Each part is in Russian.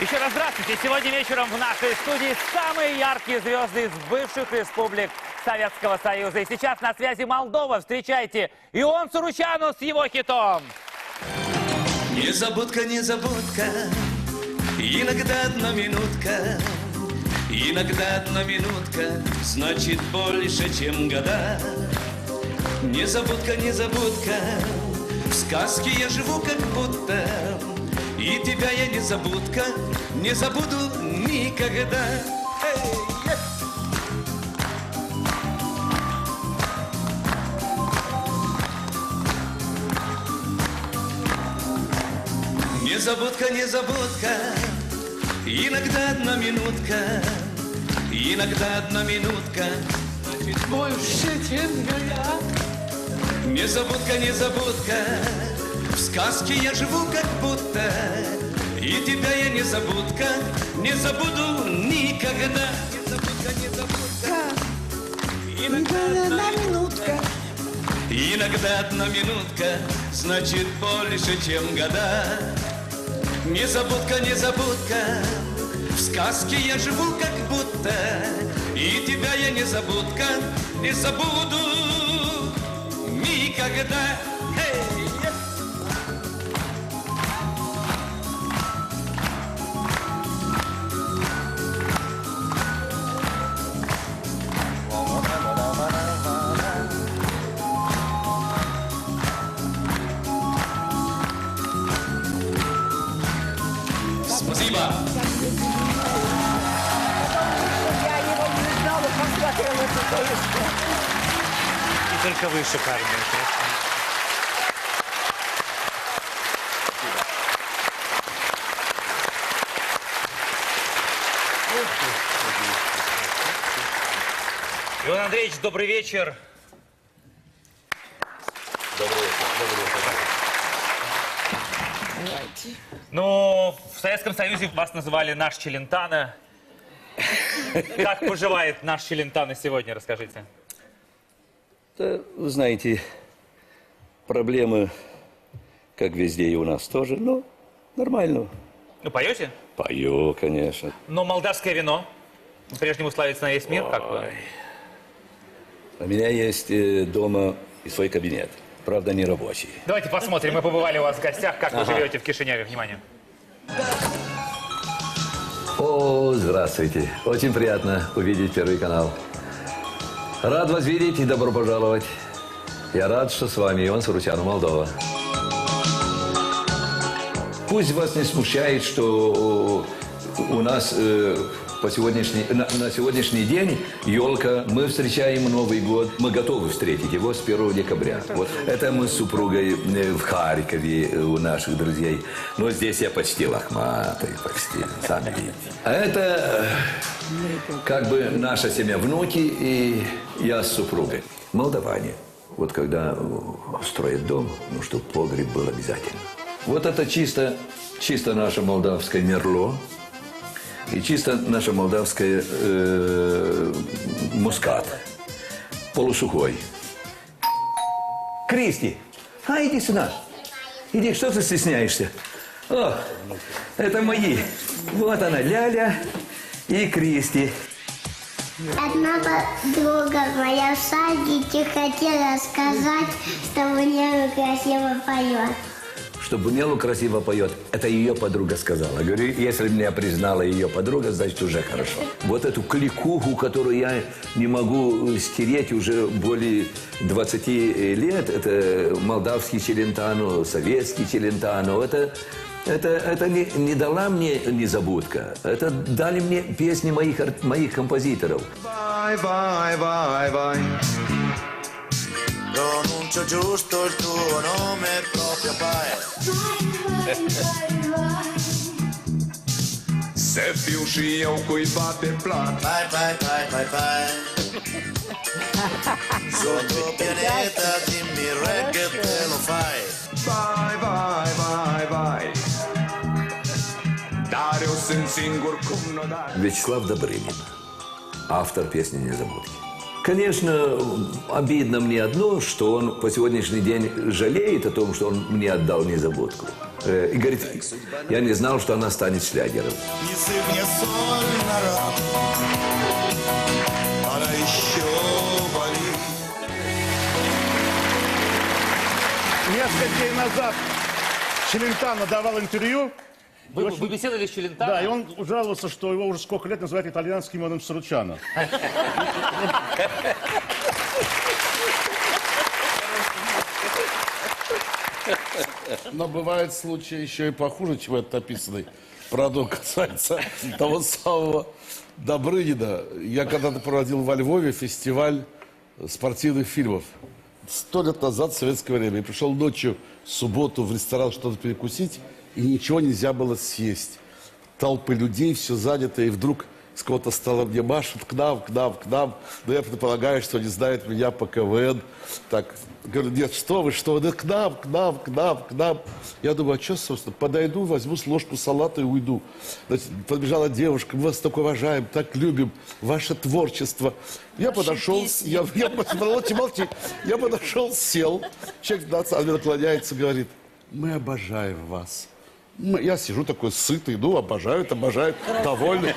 Еще раз здравствуйте. Сегодня вечером в нашей студии самые яркие звезды из бывших республик Советского Союза. И сейчас на связи Молдова. Встречайте Ион Суручану с его хитом. Незабудка, незабудка, иногда одна минутка, иногда одна минутка, значит больше, чем года. Незабудка, незабудка, в сказке я живу как будто, и тебя я незабудка, не забуду никогда. Незабудка, незабудка, иногда одна минутка, иногда одна минутка, значит больше, чем года. Незабудка, незабудка, в сказке я живу как будто, и тебя я незабудка, не забуду никогда. Незабудка, незабудка, иногда одна минутка, иногда одна минутка, значит больше, чем года. Незабудка, незабудка, в сказке я живу как будто, и тебя я незабудка, не забуду никогда. Спасибо. Я его не знала, посмотрела эту поездку. И только вы шикарные. Ион Андреевич, добрый вечер. Добрый вечер, добрый вечер. Давайте. Ну, в Советском Союзе вас называли наш Челентано. Как поживает наш Челентано сегодня, расскажите. Да, вы знаете, проблемы, как везде и у нас тоже, но нормально. Ну, поете? Пою, конечно. Но молдавское вино по-прежнему славится на весь мир, как вы? Ой. У меня есть дома и свой кабинет, правда, не рабочий. Давайте посмотрим, мы побывали у вас в гостях, как вы живете в Кишиневе. Внимание. О, здравствуйте. Очень приятно увидеть Первый канал. Рад вас видеть и добро пожаловать. Я рад, что с вами Ион Суручану, Молдова. Пусть вас не смущает, что у нас на сегодняшний день елка, мы встречаем Новый год, мы готовы встретить его с 1 декабря. Вот это мы с супругой в Харькове у наших друзей. Но здесь я почти лохматый, почти, сами видите. А это как бы наша семья, внуки и я с супругой. Молдаване. Вот когда строят дом, ну, чтобы погреб был обязательно. Вот это чисто наше молдавское мерло. И чисто наша молдавская мускат. Полусухой. Кристи, иди сюда. Иди, что ты стесняешься? О, это мои. Вот она, Ляля и Кристи. Одна подруга моя в садике хотела сказать, что мне красиво поет. Чтобы Нелу красиво поет, это ее подруга сказала. Говорю, если меня признала ее подруга, значит уже хорошо. Вот эту кликуху, которую я не могу стереть уже более 20 лет, это молдавский Челентано, советский Челентано, это не дала мне незабудка, это дали мне песни моих композиторов. Vai, vai, vai, vai. Pronuncio giusto il tuo nome proprio vai. Se fiu și eu cuiva pe plac. Vai, vai, vai, vai, vai. Sotto pianeta dimmi reggae te lo fai. Vai, vai, vai, vai. Dar eu sunt singur cum n-o dai. Вячеслав Добрынин, автор песни «Незабудки». Конечно, обидно мне одно, что он по сегодняшний день жалеет о том, что он мне отдал незабудку. И говорит, я не знал, что она станет шлягером. Не сыпь мне соль на ран, она еще болит. Несколько дней назад Челентано давал интервью. Вы беседовали с Челентано? Да, и он жаловался, что его уже сколько лет называют итальянским Иваном Саручано. Но бывают случаи еще и похуже, чем этот описанный. Правда, касается того самого Добрынина. Я когда-то проводил во Львове фестиваль спортивных фильмов. 100 лет назад, в советское время. Я пришел ночью в субботу в ресторан что-то перекусить, и ничего нельзя было съесть. Толпы людей, все занято, и вдруг с кого-то стола мне машут к нам. Но я предполагаю, что они знают меня по КВН. Так, говорю, нет, что вы, да к нам. Я думаю, а что, собственно, подойду, возьму ложку салата и уйду. Значит, подбежала девушка, мы вас так уважаем, так любим, ваше творчество. Я подошел, молчи, я подошел, сел, человек 15, она мне наклоняется, говорит, мы обожаем вас. Я сижу такой сытый, обожают, довольный.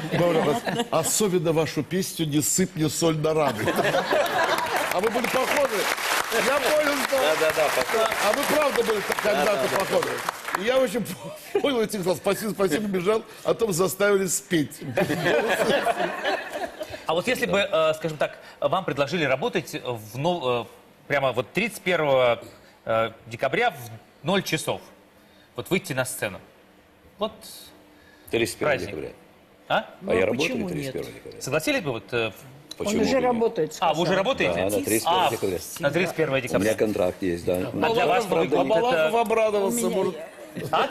Особенно вашу песню «Не сыпь мне соль на раны». А вы были похожи. Я понял, что... А вы правда были когда-то похожи. И я очень понял этих слов. Спасибо, бежал, а потом заставили спеть. А вот если бы, скажем так, вам предложили работать прямо вот 31 декабря в 0 часов, вот выйти на сцену. Вот 31 праздник. декабря. А? А я работаю почему 31 нет? декабря. Согласились бы вот... Он уже работает. А, вы уже работаете? Да, на 31 декабря. На 31 У меня декабря. контракт есть, да. А для вас Новый год это... Балаков обрадовался, может... А?